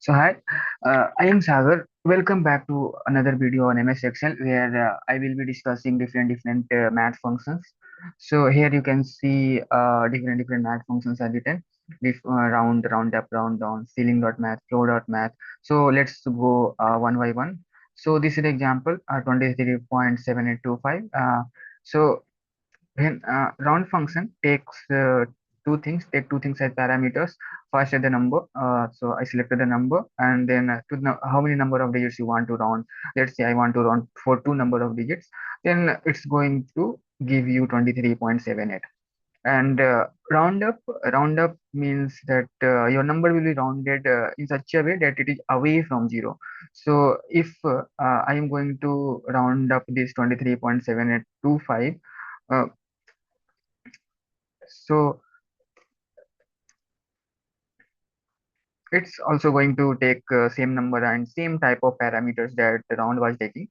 So hi, I am Sagar. Welcome back to another video on MS Excel where I will be discussing different math functions. So here you can see different math functions are written. Round, round up, round down, ceiling.math, floor.math. So let's go one by one. So this is the example 23.7825. So when round function takes take two things as parameters. First, the number. So I selected the number, and then how many number of digits you want to round. Let's say I want to round for two number of digits. Then it's going to give you 23.78. And round up means that your number will be rounded in such a way that it is away from zero. So if I am going to round up this 23.7825, uh, so it's also going to take same number and same type of parameters that the round was taking.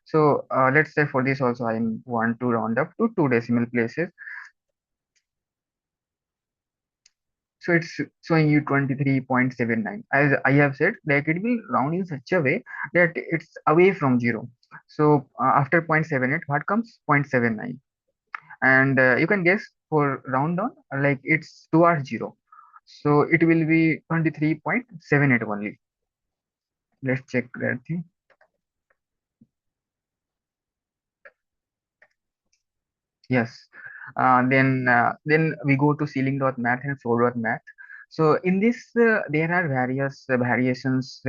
So let's say for this also I want to round up to two decimal places. So it's showing you 23.79. As I have said, like it will round in such a way that it's away from zero. So after 0.78, what comes? 0.79. And you can guess for round down, like it's towards zero. So it will be 23.78 only. Let's check that thing. Yes. Then we go to ceiling.math and floor.math. So in this, there are various variations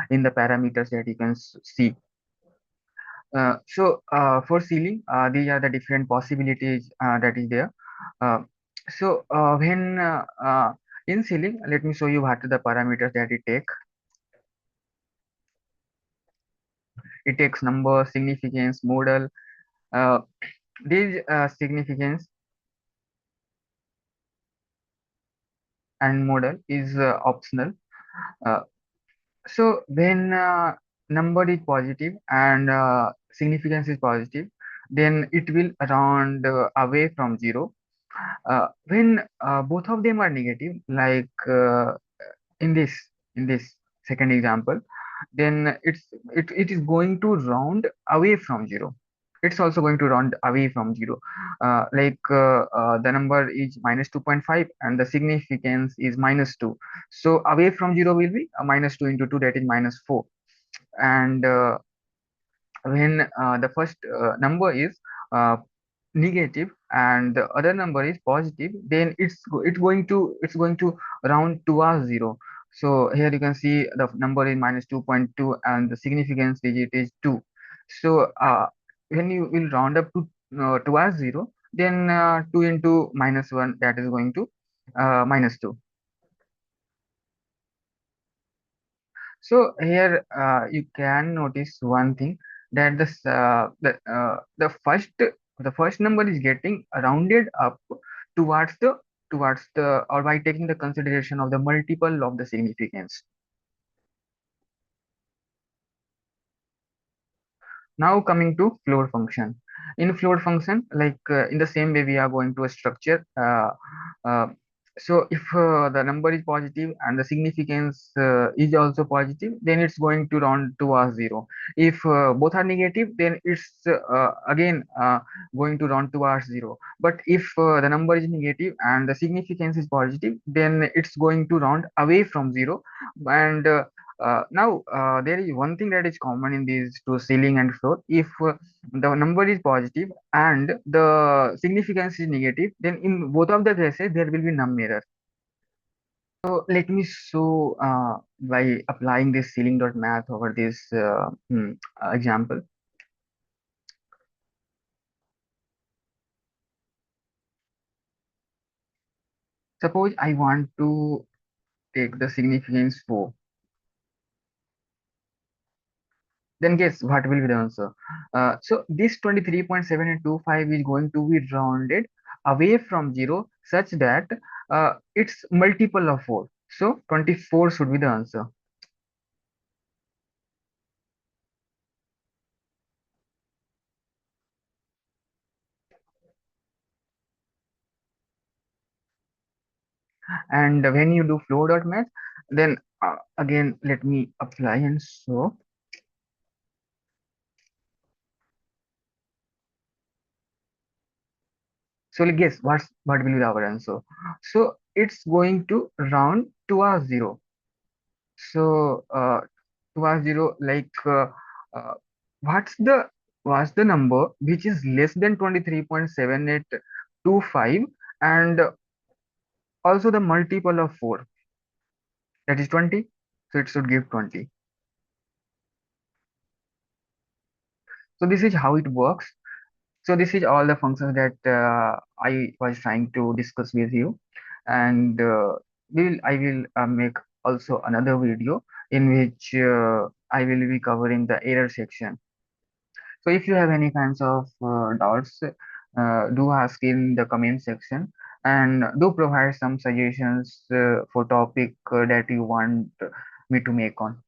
in the parameters that you can see. For ceiling, these are the different possibilities that is there. Uh, when in ceiling, let me show you what are the parameters that it take. It takes number, significance, modal. Uh, these significance and modal is optional. Uh, So when number is positive and significance is positive, then it will round away from zero. When both of them are negative, like in this in this second example, then it is going to round away from zero. It's also going to round away from zero. The number is minus 2.5 and the significance is minus 2. So away from zero will be minus 2 into 2, that is minus 4. And when the first number is uh, negative and the other number is positive, then it's going to round towards zero. So here you can see the number is minus 2.2 and the significance digit is 2. So when you will round up to towards zero, then 2 into minus 1, that is going to minus 2. So here you can notice one thing, that the first number is getting rounded up towards the or by taking the consideration of the multiple of the significance. Now coming to floor function. In floor function, like in the same way we are going to a structure. Uh, so if the number is positive and the significance is also positive, then it's going to round towards zero. If both are negative, then it's again going to round towards zero. But if the number is negative and the significance is positive, then it's going to round away from zero. And now, there is one thing that is common in these two, ceiling and floor. If the number is positive and the significance is negative, then in both of the cases, there will be num error. So let me show by applying this ceiling.math over this example. Suppose I want to take the significance 4. Then guess what will be the answer? So this 23.7825 is going to be rounded away from zero such that it's multiple of 4. So 24 should be the answer. And when you do flow.math, then Again, let me apply and so. So guess what will be our answer. So it's going to round to a zero. So to a zero, like uh, what's the what's the number which is less than 23.7825 and also the multiple of 4, that is 20. So it should give 20. So this is how it works. So this is all the functions that I was trying to discuss with you, and I will make also another video in which I will be covering the error section. So if you have any kinds of doubts, do ask in the comment section, and do provide some suggestions for topic that you want me to make on.